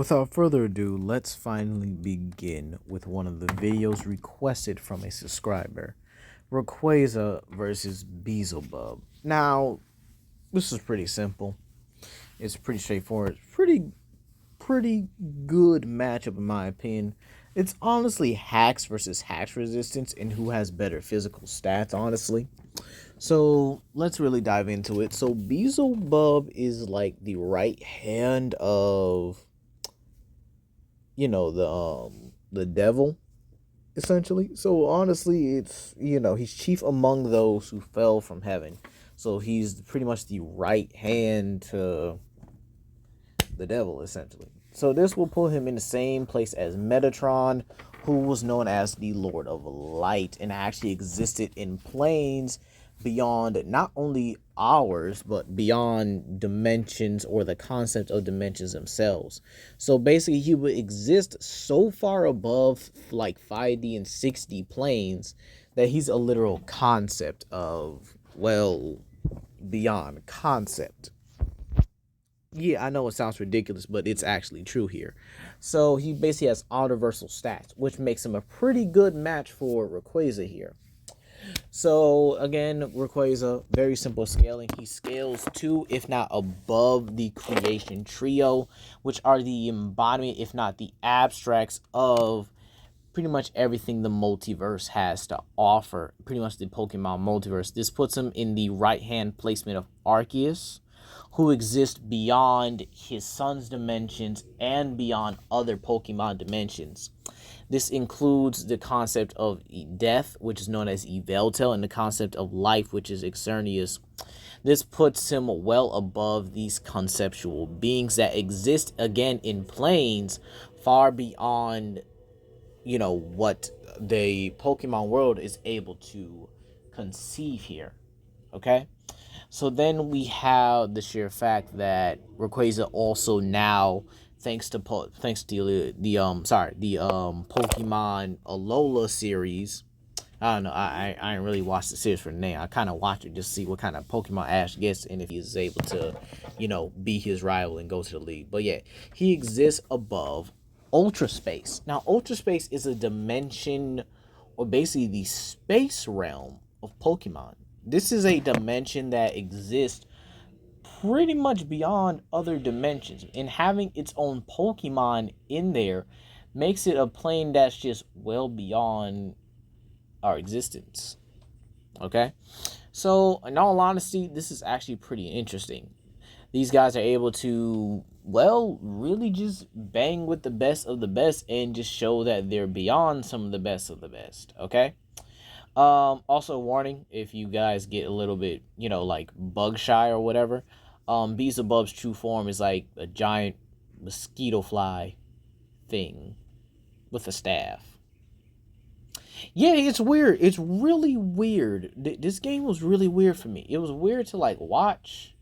without further ado, let's finally begin with one of the videos requested from a subscriber. Rayquaza versus Beezlebub. Now, this is pretty simple. It's pretty straightforward. Pretty good matchup in my opinion. It's honestly hacks versus hacks resistance and who has better physical stats, honestly. So let's really dive into it. So Beezlebub is like the right hand of the devil, essentially. So honestly, it's he's chief among those who fell from heaven. So he's pretty much the right hand to the devil, essentially. So this will put him in the same place as Metatron, who was known as the Lord of Light and actually existed in planes beyond not only ours, but beyond dimensions or the concept of dimensions themselves. So basically, he would exist so far above like 5D and 6D planes that he's a literal concept of, well, beyond concept. Yeah, I know it sounds ridiculous, but it's actually true here. So he basically has universal stats, which makes him a pretty good match for Rayquaza here. So again, Rayquaza, very simple scaling. He scales to, if not above, the creation trio, which are the embodiment, if not the abstracts, of pretty much everything the multiverse has to offer. Pretty much the Pokemon multiverse. This puts him in the right-hand placement of Arceus, who exists beyond his son's dimensions and beyond other Pokemon dimensions. This includes the concept of death, which is known as Yveltal, and the concept of life, which is Xerneas. This puts him well above these conceptual beings that exist, again, in planes far beyond, what the Pokemon world is able to conceive here. Okay? So then we have the sheer fact that Rayquaza also now, thanks to the Pokemon Alola series. I don't know. I ain't really watched the series for the name. I kind of watch it just to see what kind of Pokemon Ash gets and if he is able to, be his rival and go to the league. But yeah, he exists above Ultra Space. Now, Ultra Space is a dimension, or basically the space realm of Pokemon. This is a dimension that exists pretty much beyond other dimensions, and having its own Pokemon in there makes it a plane that's just well beyond our existence. Okay, so in all honesty, this is actually pretty interesting. These guys are able to, well, really just bang with the best of the best and just show that they're beyond some of the best of the best. Okay. Also warning, if you guys get a little bit, like bug shy or whatever, Beezlebub's true form is like a giant mosquito fly thing with a staff. Yeah, it's weird. It's really weird. This game was really weird for me. It was weird to like watch,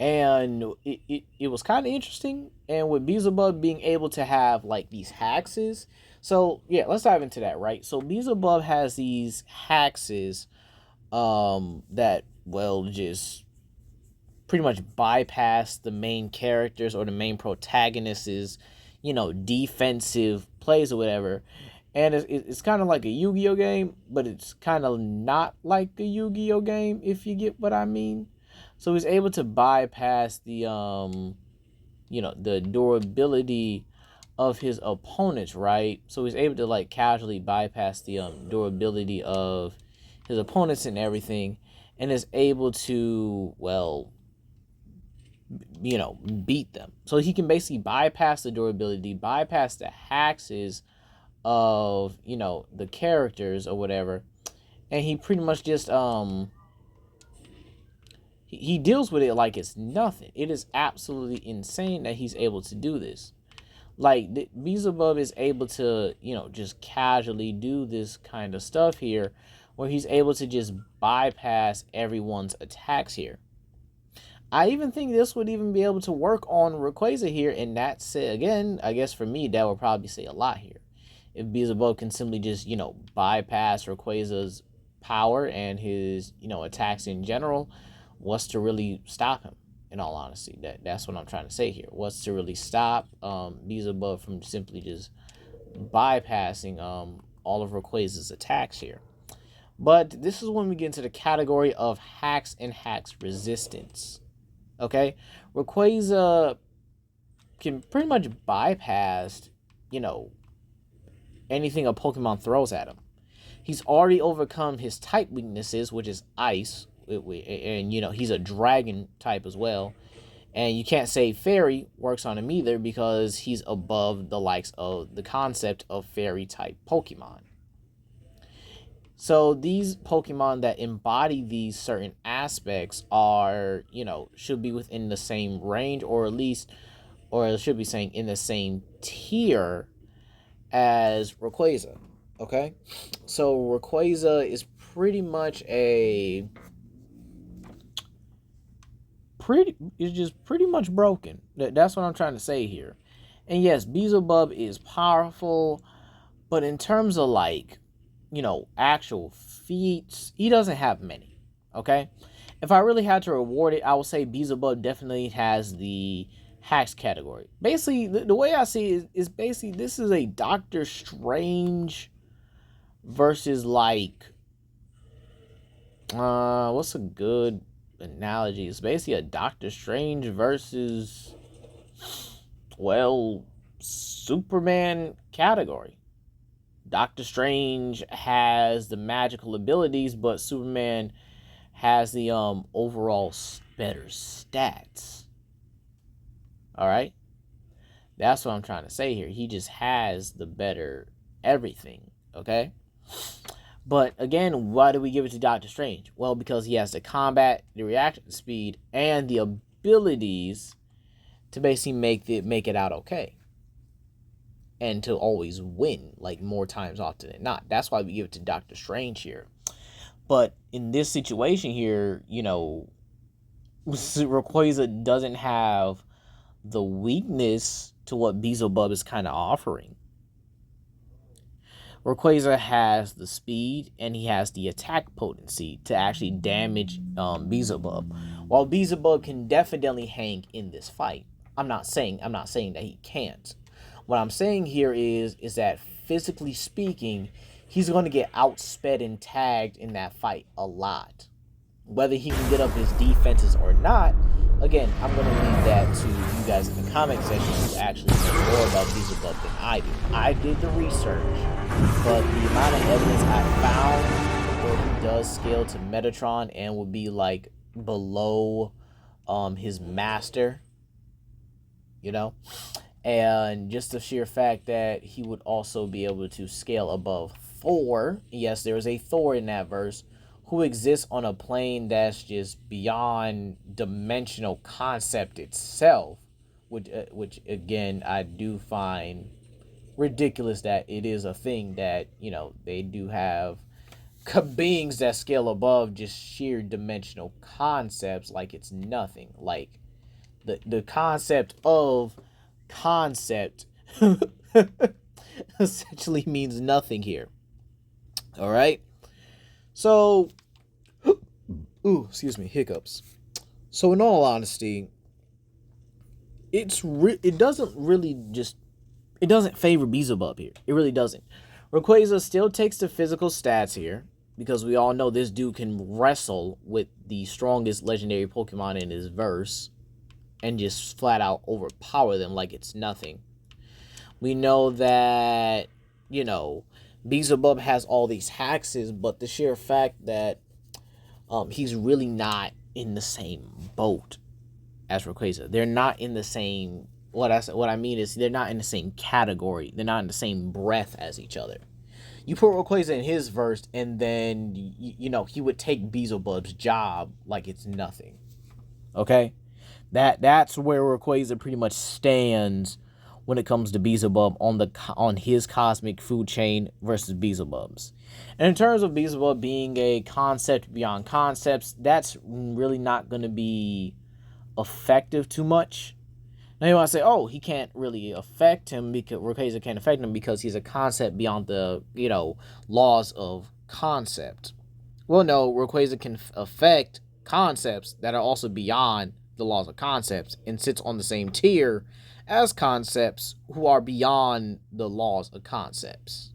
and it was kind of interesting. And with Beelzebub being able to have like these haxes, so yeah, let's dive into that, right? So Beelzebub has these haxes that, well, just pretty much bypass the main characters or the main protagonists' defensive plays or whatever. And it's kind of like a Yu-Gi-Oh game, but it's kind of not like a Yu-Gi-Oh game, if you get what I mean. So he's able to bypass the the durability of his opponents, right? So he's able to like casually bypass the durability of his opponents and everything, and is able to, well, beat them. So he can basically bypass the durability, bypass the haxes of the characters or whatever, and he pretty much just he deals with it like it's nothing. It is absolutely insane that he's able to do this. Like, Beelzebub is able to, just casually do this kind of stuff here, where he's able to just bypass everyone's attacks here. I even think this would even be able to work on Rayquaza here, and that's, again, I guess for me, that would probably say a lot here. If Beelzebub can simply just, bypass Rayquaza's power and his, attacks in general, what's to really stop him? in all honesty. That's what I'm trying to say here. What's to really stop Beelzebub from simply just bypassing all of Rayquaza's attacks here. But this is when we get into the category of hacks and hacks resistance. Okay? Rayquaza can pretty much bypass, you know, anything a Pokemon throws at him. He's already overcome his type weaknesses, which is ice, and you know, he's a dragon type as well. And you can't say fairy works on him either because he's above the likes of the concept of fairy type Pokemon. So these Pokemon that embody these certain aspects are, you know, should be within the same range, or at least, or it should be saying in the same tier as Rayquaza. Okay? So Rayquaza is pretty much pretty much broken. That's what I'm trying to say here. And yes, Beezlebub is powerful, but in terms of like, you know, actual feats, he doesn't have many. Okay? If I really had to reward it, I would say Beezlebub definitely has the hacks category. Basically, the way I see it is basically this is a Doctor Strange versus like what's a good analogy? It's basically a Doctor Strange versus, well, Superman category. Doctor Strange has the magical abilities, but Superman has the overall better stats. All right? That's what I'm trying to say here. He just has the better everything, okay? But again, why do we give it to Doctor Strange? Well, because he has the combat, the reaction speed, and the abilities to basically make it out okay. And to always win, like more times often than not. That's why we give it to Doctor Strange here. But in this situation here, you know, Rayquaza doesn't have the weakness to what Beelzebub is kind of offering. Rayquaza has the speed and he has the attack potency to actually damage Beelzebub. While Beelzebub can definitely hang in this fight, I'm not saying that he can't. What I'm saying here is that physically speaking, he's going to get outsped and tagged in that fight a lot. Whether he can get up his defenses or not, again, I'm going to leave that to you guys in the comment section who actually know more about Beezlebub than I do. I did the research, but the amount of evidence I found where he does scale to Metatron and would be like below his master, you know, and just the sheer fact that he would also be able to scale above Thor. Yes, there is a Thor in that verse who exists on a plane that's just beyond dimensional concept itself, which again I do find ridiculous that it is a thing that, you know, they do have beings that scale above just sheer dimensional concepts like it's nothing. Like the concept of concept essentially means nothing here. All right. So, ooh, excuse me, hiccups. So, in all honesty, it doesn't favor Beelzebub here. It really doesn't. Rayquaza still takes the physical stats here because we all know this dude can wrestle with the strongest legendary Pokemon in his verse and just flat out overpower them like it's nothing. We know that, you know, Beelzebub has all these haxes, but the sheer fact that he's really not in the same boat as Rayquaza. They're not in the same. What I mean is they're not in the same category. They're not in the same breath as each other. You put Rayquaza in his verse, and then you know he would take Beelzebub's job like it's nothing. Okay, that's where Rayquaza pretty much stands when it comes to Beelzebub on his cosmic food chain versus Beelzebub's. And in terms of Beelzebub being a concept beyond concepts, that's really not going to be effective too much. Now you want to say, oh, he can't really affect him because Rayquaza can't affect him because he's a concept beyond the, you know, laws of concept. Well, no, Rayquaza can affect concepts that are also beyond the laws of concepts and sits on the same tier as concepts who are beyond the laws of concepts.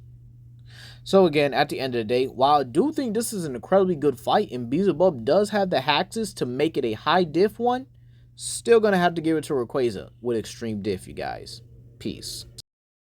So again, at the end of the day, while I do think this is an incredibly good fight and Beezlebub does have the haxes to make it a high diff one, still gonna have to give it to Rayquaza with extreme diff, you guys. Peace.